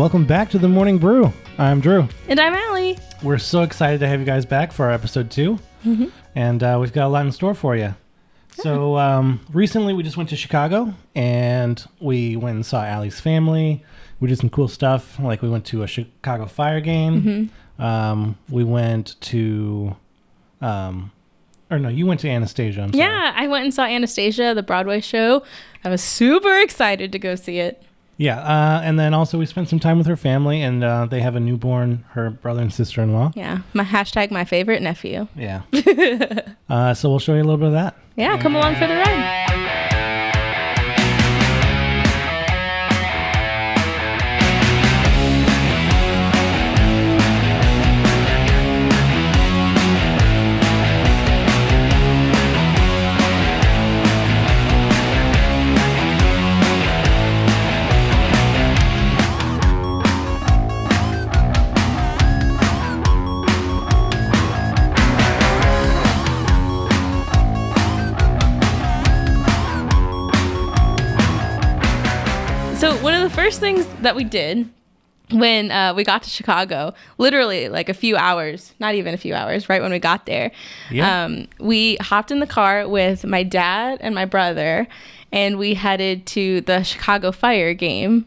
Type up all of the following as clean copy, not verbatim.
welcome back to the Morning Brew. I'm Drew. And I'm Allie. We're so excited to have you guys back for our episode 2. Mm-hmm. And we've got a lot in store for you. So recently we just went to Chicago and we went and saw Allie's family. We did some cool stuff. Like we went to a Chicago Fire game. Mm-hmm. We went to... you went to Anastasia. I'm sorry. Yeah, I went and saw Anastasia, the Broadway show. I was super excited to go see it. Yeah, and then also we spent some time with her family, and they have a newborn, her brother and sister-in-law. Yeah, my favorite nephew. Yeah. So we'll show you a little bit of that. Yeah, come along for the ride. So one of the first things that we did when we got to Chicago, literally like a few hours, not even a few hours, right when we got there, we hopped in the car with my dad and my brother, and we headed to the Chicago Fire game.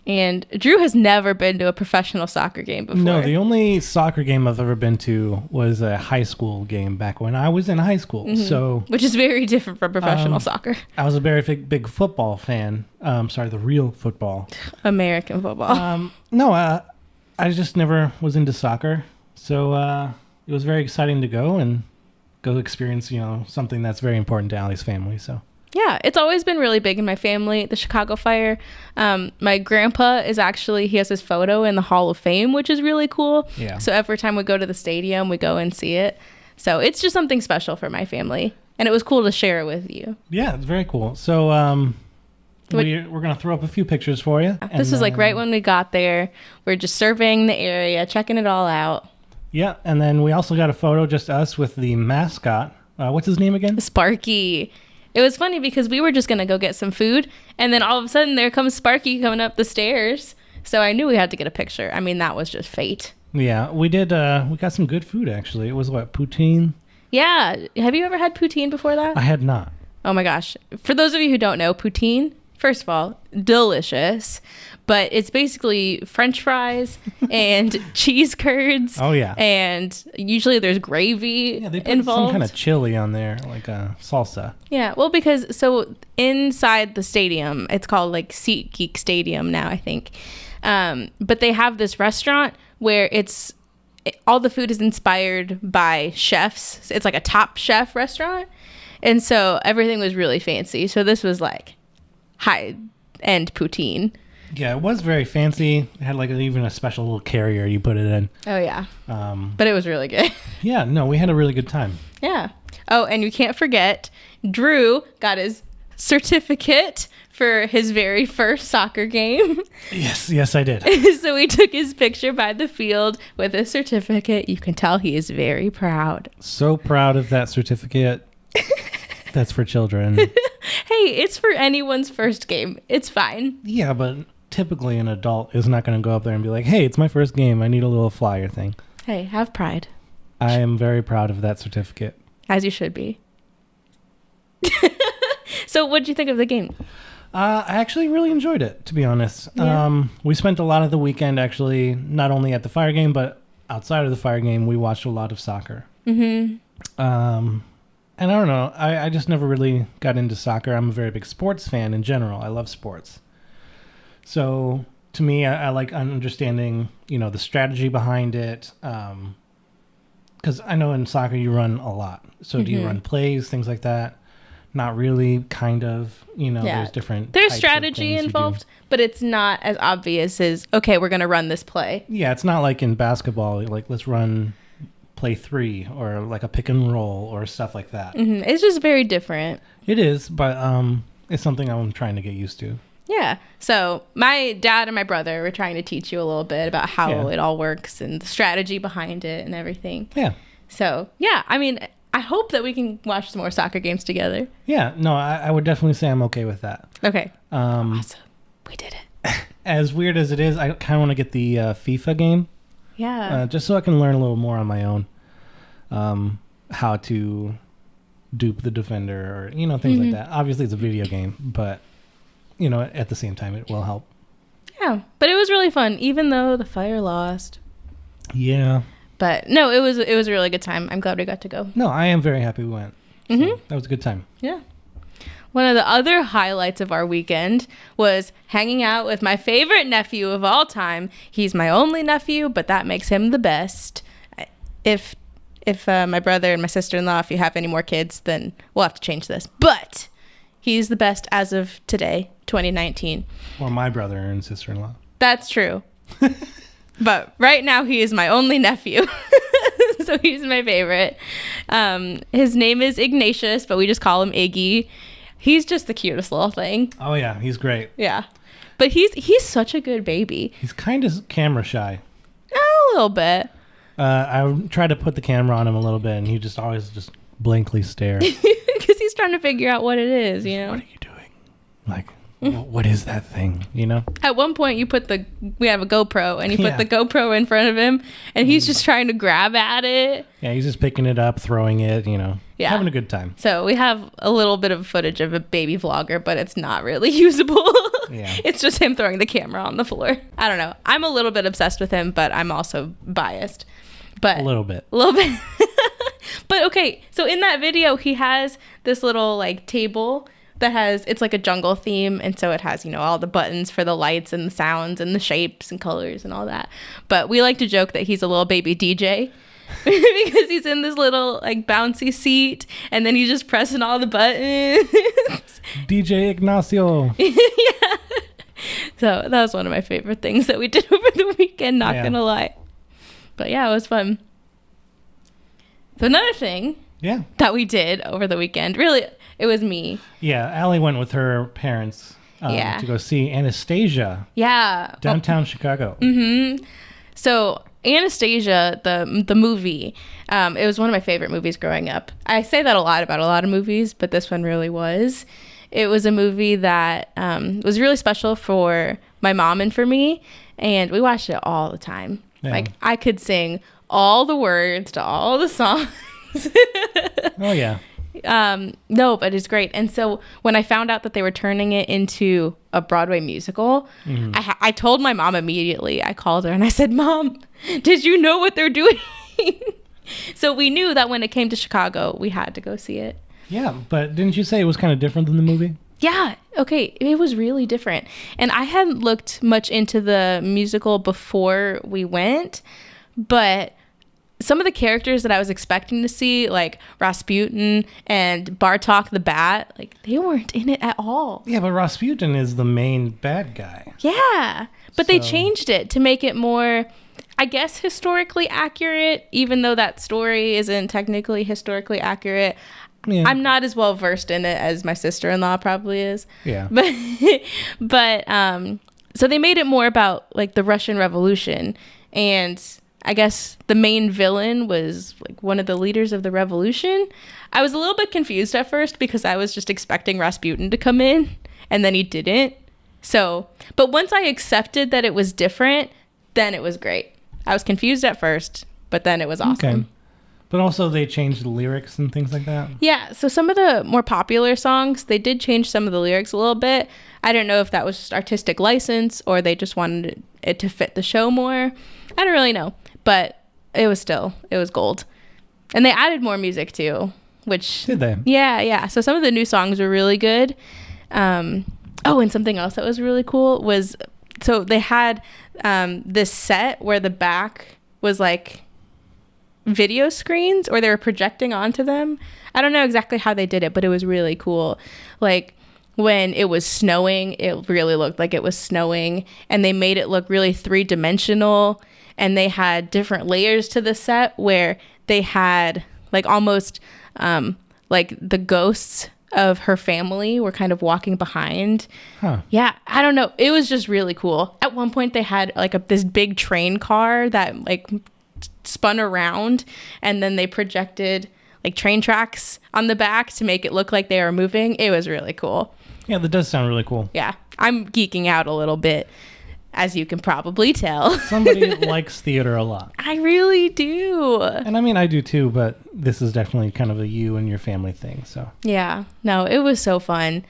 And Drew has never been to a professional soccer game before. No, the only soccer game I've ever been to was a high school game back when I was in high school. Mm-hmm. So, which is very different from professional soccer. I was a very big football fan. The real football. American football. I just never was into soccer. So it was very exciting to go experience, something that's very important to Allie's family. So. Yeah, it's always been really big in my family, the Chicago Fire. My grandpa he has his photo in the Hall of Fame, which is really cool. Yeah. So every time we go to the stadium, we go and see it. So it's just something special for my family. And it was cool to share it with you. Yeah, it's very cool. So we're going to throw up a few pictures for you. This was like right when we got there. We're just surveying the area, checking it all out. Yeah, and then we also got a photo, just us, with the mascot. What's his name again? Sparky. It was funny because we were just going to go get some food, and then all of a sudden there comes Sparky coming up the stairs. So I knew we had to get a picture. I mean, that was just fate. Yeah, we did. We got some good food, actually. It was, poutine? Yeah. Have you ever had poutine before that? I had not. Oh, my gosh. For those of you who don't know, poutine, first of all, delicious. But it's basically French fries and cheese curds. Oh, yeah. And usually there's gravy involved. Yeah, they put involved. Some kind of chili on there, like a salsa. Yeah, well, so inside the stadium, it's called like SeatGeek Stadium now, I think. But they have this restaurant where all the food is inspired by chefs. It's like a Top Chef restaurant. And so everything was really fancy. So this was like high-end poutine. Yeah, it was very fancy. It had even a special little carrier you put it in. Oh, yeah. But it was really good. Yeah, no, we had a really good time. Yeah. Oh, and you can't forget, Drew got his certificate for his very first soccer game. Yes, I did. So we took his picture by the field with his certificate. You can tell he is very proud. So proud of that certificate. That's for children. Hey, it's for anyone's first game. It's fine. Yeah, but typically an adult is not going to go up there and be like, hey, it's my first game. I need a little flyer thing. Hey, have pride. I am very proud of that certificate. As you should be. So what did you think of the game? I actually really enjoyed it, to be honest. Yeah. We spent a lot of the weekend actually, not only at the Fire game, but outside of the Fire game, we watched a lot of soccer. Mm-hmm. And I don't know, I just never really got into soccer. I'm a very big sports fan in general. I love sports. So to me, I like understanding, the strategy behind it. Because I know in soccer you run a lot. So do you run plays, things like that? Not really, kind of. There's different There's strategy involved, but it's not as obvious as, okay, we're going to run this play. Yeah, it's not like in basketball, like let's run play 3 or like a pick and roll or stuff like that. Mm-hmm. It's just very different. It is, but it's something I'm trying to get used to. Yeah. So my dad and my brother were trying to teach you a little bit about how it all works and the strategy behind it and everything. Yeah. So, yeah, I mean, I hope that we can watch some more soccer games together. Yeah. No, I would definitely say I'm okay with that. Okay. Awesome. We did it. as weird as it is, I kind of want to get the FIFA game. Yeah. Just so I can learn a little more on my own. How to dupe the defender or, things like that. Obviously, it's a video game, but, at the same time, it will help. Yeah, but it was really fun, even though the fire lost. Yeah. But no, it was a really good time. I'm glad we got to go. No, I am very happy we went. So that was a good time. Yeah. One of the other highlights of our weekend was hanging out with my favorite nephew of all time. He's my only nephew, but that makes him the best. If my brother and my sister-in-law, if you have any more kids, then we'll have to change this. But he's the best as of today, 2019. Or my brother and sister-in-law. That's true. But right now, he is my only nephew. So he's my favorite. His name is Ignatius, but we just call him Iggy. He's just the cutest little thing. Oh, yeah. He's great. Yeah. But he's such a good baby. He's kind of camera shy. A little bit. I tried to put the camera on him a little bit, and he just always just blankly stare. Because he's trying to figure out what it is, What are you doing? Like, what is that thing, At one point, we have a GoPro, and you put the GoPro in front of him, and he's just trying to grab at it. Yeah, he's just picking it up, throwing it, having a good time. So we have a little bit of footage of a baby vlogger, but it's not really usable. Yeah. It's just him throwing the camera on the floor. I don't know. I'm a little bit obsessed with him, but I'm also biased. But a little bit. But okay, so in that video, he has this little table that it's like a jungle theme, and so it has all the buttons for the lights and the sounds and the shapes and colors and all that. But we like to joke that he's a little baby DJ because he's in this little bouncy seat, and then he's just pressing all the buttons. DJ Ignacio. Yeah. So that was one of my favorite things that we did over the weekend, not gonna lie. But yeah, it was fun. So another thing that we did over the weekend, really, it was me. Yeah, Allie went with her parents to go see Anastasia. Yeah. Downtown Chicago. Mm-hmm. So Anastasia, the movie, it was one of my favorite movies growing up. I say that a lot about a lot of movies, but this one really was. It was a movie that was really special for my mom and for me, and we watched it all the time. Yeah. I could sing all the words to all the songs. Oh, yeah. No, but it's great. And so when I found out that they were turning it into a Broadway musical, I told my mom immediately. I called her and I said, "Mom, did you know what they're doing?" So we knew that when it came to Chicago, we had to go see it. Yeah, but didn't you say it was kind of different than the movie? Yeah. Okay. It was really different. And I hadn't looked much into the musical before we went, but some of the characters that I was expecting to see, like Rasputin and Bartok the Bat, they weren't in it at all. Yeah, but Rasputin is the main bad guy. Yeah. But they changed it to make it more, I guess, historically accurate, even though that story isn't technically historically accurate. Yeah. I'm not as well versed in it as my sister-in-law probably is. Yeah. But so they made it more about the Russian Revolution, and I guess the main villain was one of the leaders of the revolution. I was a little bit confused at first because I was just expecting Rasputin to come in, and then he didn't. So, but once I accepted that it was different, then it was great. I was confused at first, but then it was awesome. Okay. But also they changed the lyrics and things like that? Yeah, so some of the more popular songs, they did change some of the lyrics a little bit. I don't know if that was just artistic license or they just wanted it to fit the show more. I don't really know. But it was gold. And they added more music too, which... Did they? Yeah. So some of the new songs were really good. And something else that was really cool was... So they had this set where the back was video screens, or they were projecting onto them. I don't know exactly how they did it, but it was really cool. When it was snowing, it really looked like it was snowing, and they made it look really three-dimensional, and they had different layers to the set where they had almost the ghosts of her family were kind of walking behind. Huh. Yeah, I don't know. It was just really cool. At one point they had this big train car that spun around, and then they projected train tracks on the back to make it look like they were moving. It was really cool. Yeah, that does sound really cool. Yeah, I'm geeking out a little bit. as you can probably tell. Somebody likes theater a lot. I really do. And I mean, I do too, but this is definitely kind of a you and your family thing. So yeah, no, it was so fun.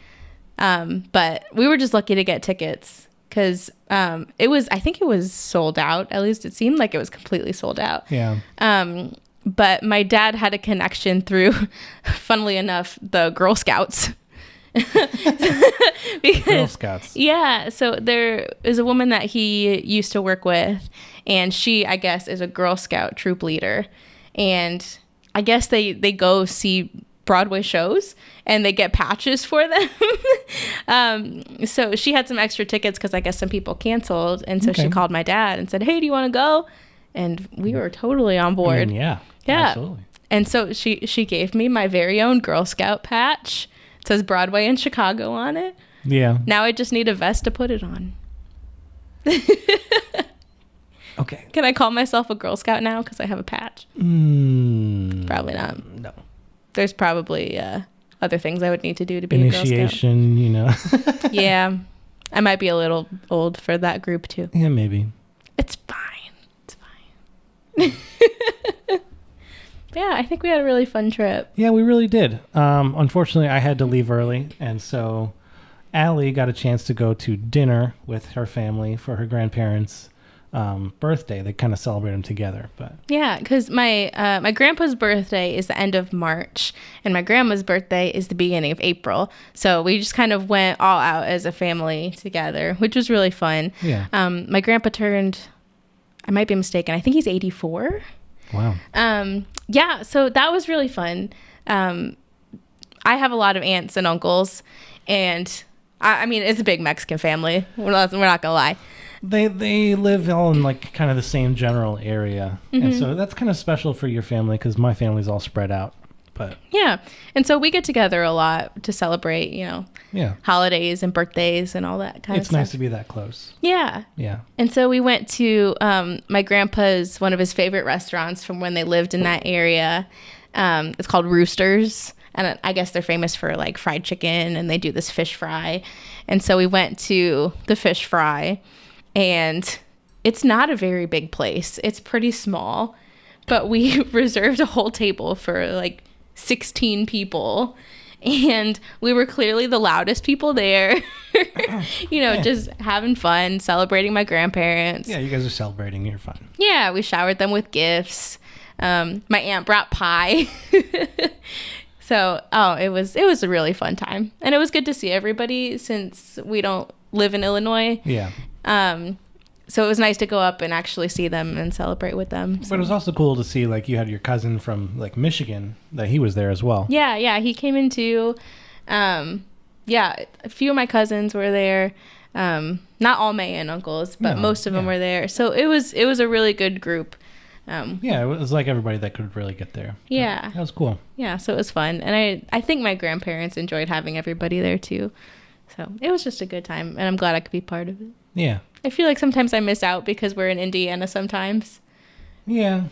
But we were just lucky to get tickets because I think it was sold out. At least it seemed like it was completely sold out. yeah. But my dad had a connection through, funnily enough, the Girl Scouts. Because, Girl Scouts. Yeah, so there is a woman that he used to work with, and she, I guess, is a Girl Scout troop leader. And I guess they go see Broadway shows and they get patches for them. So she had some extra tickets because I guess some people canceled. And so she called my dad and said, hey, do you want to go? And we were totally on board. I mean, yeah. Absolutely. And so she gave me my very own Girl Scout patch. It says Broadway in Chicago on it. Yeah. Now I just need a vest to put it on. Okay. Can I call myself a Girl Scout now because I have a patch? Probably not. No. There's probably other things I would need to do to be a Girl Scout. Initiation, you know. Yeah. I might be a little old for that group too. Yeah, maybe. It's fine. It's fine. Yeah, I think we had a really fun trip. Yeah, we really did. Unfortunately, I had to leave early, and so Allie got a chance to go to dinner with her family for her grandparents' birthday. They kind of celebrate them together, but yeah, because my grandpa's birthday is the end of March, and my grandma's birthday is the beginning of April. So we just kind of went all out as a family together, which was really fun. Yeah. My grandpa turned, I might be mistaken, I think he's 84. Wow. Yeah, so that was really fun. I have a lot of aunts and uncles, and I mean, it's a big Mexican family. We're not gonna lie. They live all in like kind of the same general area, and so that's kind of special for your family because my family's all spread out. But yeah, and so we get together a lot to celebrate, holidays and birthdays and all that kind of stuff. It's nice to be that close. Yeah. Yeah. And so we went to my grandpa's, one of his favorite restaurants from when they lived in that area. It's called Roosters. And I guess they're famous for like fried chicken, and they do this fish fry. And so we went to the fish fry, and it's not a very big place. It's pretty small, but we reserved a whole table for like 16 people. And we were clearly the loudest people there, just having fun, celebrating my grandparents. Yeah, you guys are celebrating. You're fun. Yeah, we showered them with gifts. My aunt brought pie. So, it was a really fun time. And it was good to see everybody since we don't live in Illinois. Yeah. So it was nice to go up and actually see them and celebrate with them. So. But it was also cool to see, like, you had your cousin from, like, Michigan, that he was there as well. Yeah, he came in too. A few of my cousins were there. Not all my aunt and uncles, but most of them were there. So it was a really good group. It was like everybody that could really get there. Yeah. That was cool. Yeah, so it was fun. And I think my grandparents enjoyed having everybody there too. So it was just a good time, and I'm glad I could be part of it. Yeah. I feel like sometimes I miss out because we're in Indiana sometimes. Yeah.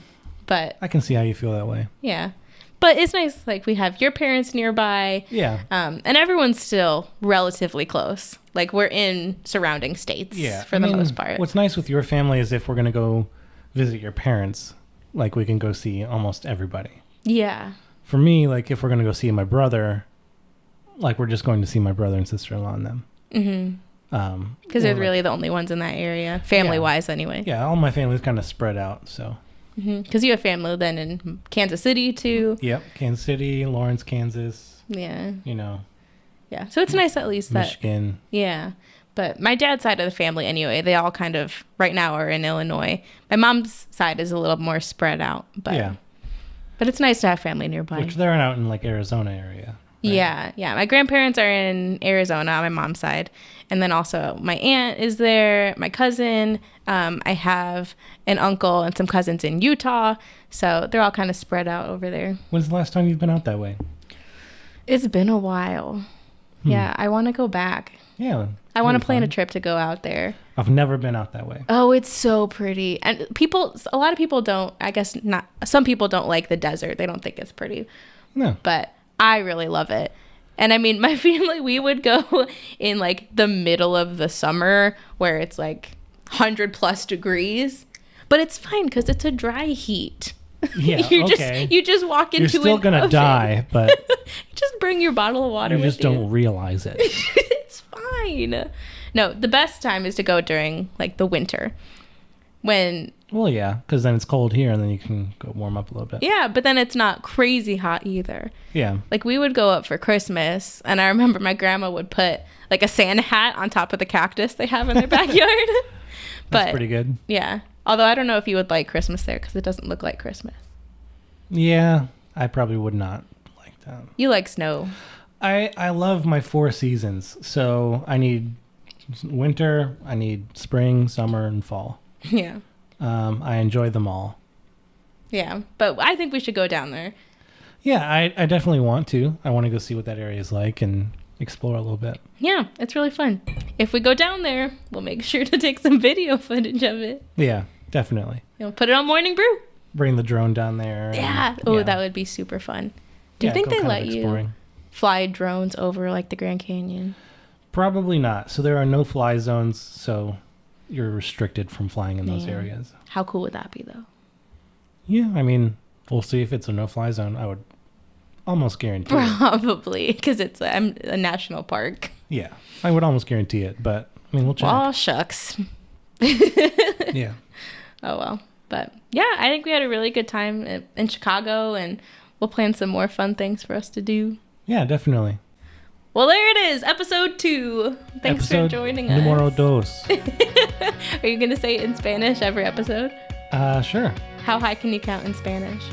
But I can see how you feel that way. Yeah. But it's nice, like, we have your parents nearby. Yeah. And everyone's still relatively close. Like, we're in surrounding states for the most part. What's nice with your family is if we're going to go visit your parents, like, we can go see almost everybody. Yeah. For me, like, if we're going to go see my brother, like, we're just going to see my brother and sister-in-law and them. Mm-hmm. Because they're really the only ones in that area, family-wise anyway. Yeah, all my family's kind of spread out, so. Because you have family then in Kansas City, too. Yep, Kansas City, Lawrence, Kansas. Yeah. Yeah, so it's nice at least Michigan. Yeah. But my dad's side of the family, anyway, they all kind of, right now, are in Illinois. My mom's side is a little more spread out. But it's nice to have family nearby. Which they're out in, like, Arizona area. Right? Yeah. My grandparents are in Arizona on my mom's side. And then also my aunt is there, my cousin. I have an uncle and some cousins in Utah. So they're all kind of spread out over there. When's the last time you've been out that way? It's been a while. Yeah, I want to go back. Yeah. I want to plan a trip to go out there. I've never been out that way. Oh, it's so pretty. And a lot of people don't, I guess not, some people don't like the desert. They don't think it's pretty. No. But I really love it. And I mean, my family, we would go in like the middle of the summer where it's like 100 plus degrees, but it's fine because it's a dry heat. Yeah, you just walk into You're still an gonna oven. die, but just bring your bottle of water you with just don't realize it. It's fine. No, the best time is to go during like the winter when. Well, yeah, because then it's cold here, and then you can go warm up a little bit. Yeah, but then it's not crazy hot either. Yeah. Like we would go up for Christmas, and I remember my grandma would put like a Santa hat on top of the cactus they have in their backyard. That's pretty good. Yeah. Although I don't know if you would like Christmas there because it doesn't look like Christmas. Yeah, I probably would not like that. You like snow. I love my 4 seasons. So I need winter, I need spring, summer, and fall. Yeah. I enjoy them all. Yeah, but I think we should go down there. Yeah, I definitely want to. I want to go see what that area is like and explore a little bit. Yeah, it's really fun. If we go down there, we'll make sure to take some video footage of it. Yeah, definitely. Put it on Morning Brew. Bring the drone down there. Yeah. That would be super fun. Do you think they let you fly drones over like the Grand Canyon? Probably not. So there are no fly zones, so you're restricted from flying in those areas. How cool would that be, though? Yeah, I mean, we'll see if it's a no-fly zone. I would almost guarantee it. Probably, because it's a national park. Yeah, I would almost guarantee it, but I mean, we'll check. Oh, shucks. Yeah. Oh, well. But yeah, I think we had a really good time in Chicago, and we'll plan some more fun things for us to do. Yeah, definitely. Well, there it is, episode 2. Thanks for joining us. Número 2. Are you going to say it in Spanish every episode? Sure. How high can you count in Spanish?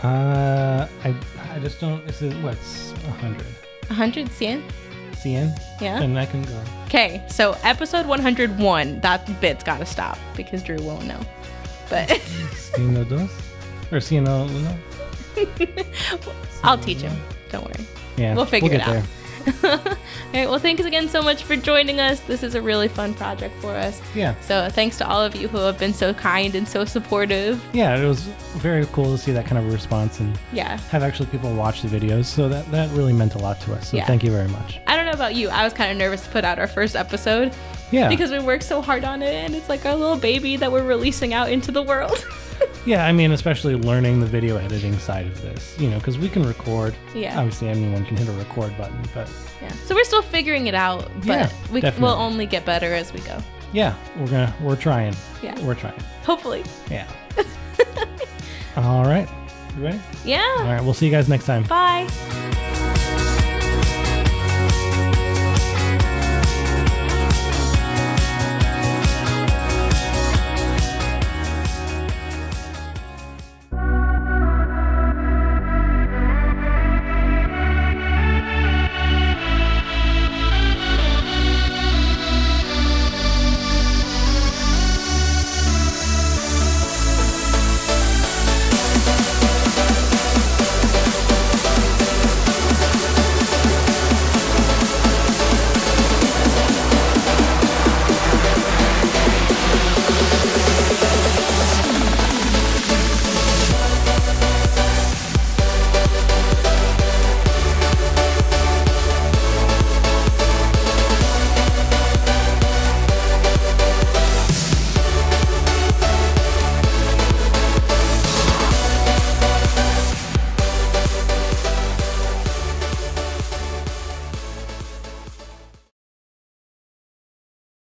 I just don't. This is what's 100. 100, 100? 100? Yeah. And I can go. Okay, so episode 101, that bit's got to stop because Drew won't know. But 102 or 101? I'll teach him. Don't worry. Yeah, we'll figure it out. There. All right, well, thanks again so much for joining us. This is a really fun project for us. Yeah. So thanks to all of you who have been so kind and so supportive. Yeah, it was very cool to see that kind of a response and have actually people watch the videos. So that really meant a lot to us. So thank you very much. I don't know about you. I was kind of nervous to put out our first episode. Yeah. Because we worked so hard on it, and it's like our little baby that we're releasing out into the world. Yeah, I mean, especially learning the video editing side of this, because we can record. Yeah. Obviously, anyone can hit a record button, but. Yeah. So we're still figuring it out, but we'll only get better as we go. Yeah, we're trying. Yeah. We're trying. Hopefully. Yeah. All right. You ready? Yeah. All right, we'll see you guys next time. Bye.